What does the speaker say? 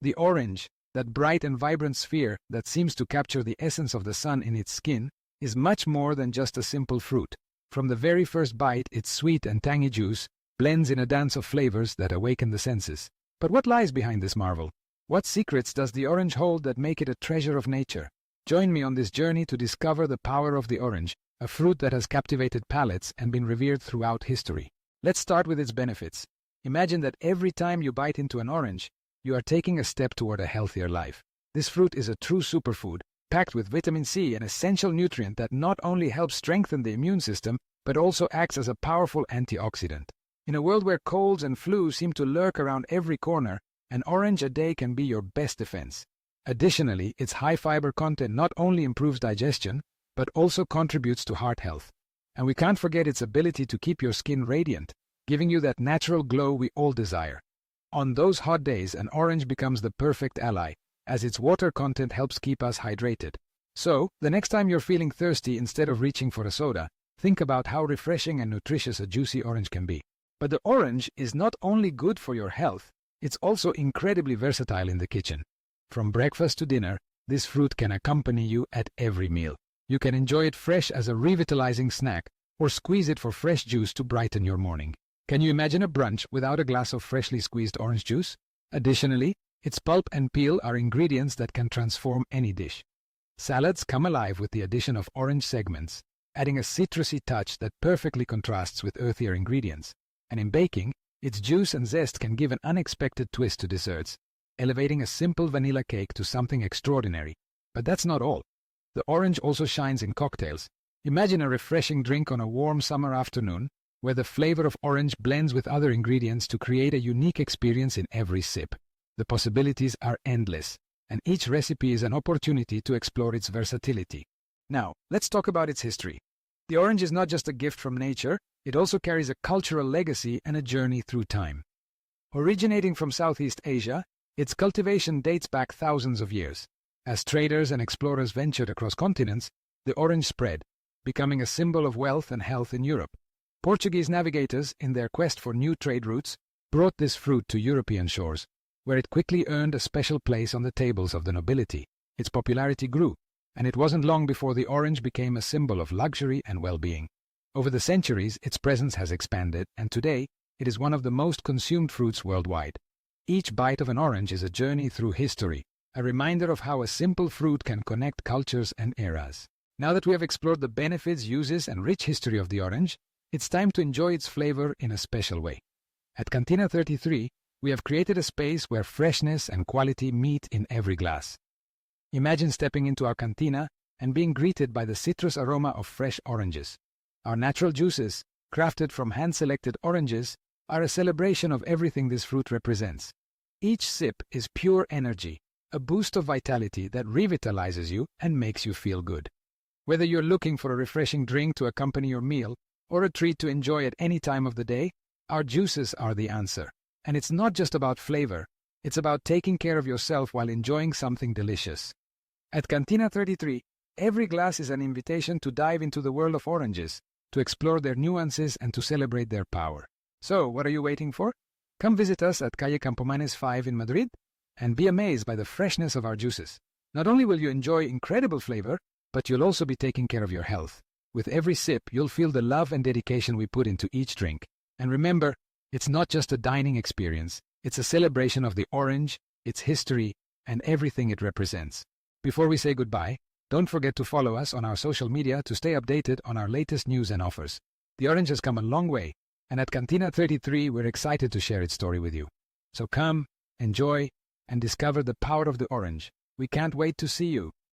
The orange, that bright and vibrant sphere that seems to capture the essence of the sun in its skin, is much more than just a simple fruit. From the very first bite, its sweet and tangy juice blends in a dance of flavors that awaken the senses. But what lies behind this marvel? What secrets does the orange hold that make it a treasure of nature? Join me on this journey to discover the power of the orange, a fruit that has captivated palates and been revered throughout history. Let's start with its benefits. Imagine that every time you bite into an orange, you are taking a step toward a healthier life. This fruit is a true superfood, packed with vitamin C, an essential nutrient that not only helps strengthen the immune system, but also acts as a powerful antioxidant. In a world where colds and flu seem to lurk around every corner, an orange a day can be your best defense. Additionally, its high fiber content not only improves digestion, but also contributes to heart health. And we can't forget its ability to keep your skin radiant, giving you that natural glow we all desire. On those hot days, an orange becomes the perfect ally, as its water content helps keep us hydrated. So, the next time you're feeling thirsty, instead of reaching for a soda, think about how refreshing and nutritious a juicy orange can be. But the orange is not only good for your health, it's also incredibly versatile in the kitchen. From breakfast to dinner, this fruit can accompany you at every meal. You can enjoy it fresh as a revitalizing snack, or squeeze it for fresh juice to brighten your morning. Can you imagine a brunch without a glass of freshly squeezed orange juice? Additionally, its pulp and peel are ingredients that can transform any dish. Salads come alive with the addition of orange segments, adding a citrusy touch that perfectly contrasts with earthier ingredients. And in baking, its juice and zest can give an unexpected twist to desserts, elevating a simple vanilla cake to something extraordinary. But that's not all. The orange also shines in cocktails. Imagine a refreshing drink on a warm summer afternoon, where the flavor of orange blends with other ingredients to create a unique experience in every sip. The possibilities are endless, and each recipe is an opportunity to explore its versatility. Now, let's talk about its history. The orange is not just a gift from nature, it also carries a cultural legacy and a journey through time. Originating from Southeast Asia, its cultivation dates back thousands of years. As traders and explorers ventured across continents, the orange spread, becoming a symbol of wealth and health in Europe. Portuguese navigators, in their quest for new trade routes, brought this fruit to European shores, where it quickly earned a special place on the tables of the nobility. Its popularity grew, and it wasn't long before the orange became a symbol of luxury and well-being. Over the centuries, its presence has expanded, and today, it is one of the most consumed fruits worldwide. Each bite of an orange is a journey through history, a reminder of how a simple fruit can connect cultures and eras. Now that we have explored the benefits, uses, and rich history of the orange, it's time to enjoy its flavor in a special way. At Cantina 33, we have created a space where freshness and quality meet in every glass. Imagine stepping into our cantina and being greeted by the citrus aroma of fresh oranges. Our natural juices, crafted from hand-selected oranges, are a celebration of everything this fruit represents. Each sip is pure energy, a boost of vitality that revitalizes you and makes you feel good. Whether you're looking for a refreshing drink to accompany your meal or a treat to enjoy at any time of the day, our juices are the answer. And it's not just about flavor, it's about taking care of yourself while enjoying something delicious. At Cantina 33, every glass is an invitation to dive into the world of oranges, to explore their nuances and to celebrate their power. So, what are you waiting for? Come visit us at Calle Campomanes 5 in Madrid and be amazed by the freshness of our juices. Not only will you enjoy incredible flavor, but you'll also be taking care of your health. With every sip, you'll feel the love and dedication we put into each drink. And remember, it's not just a dining experience, it's a celebration of the orange, its history, and everything it represents. Before we say goodbye, don't forget to follow us on our social media to stay updated on our latest news and offers. The orange has come a long way, and at Cantina 33, we're excited to share its story with you. So come, enjoy, and discover the power of the orange. We can't wait to see you.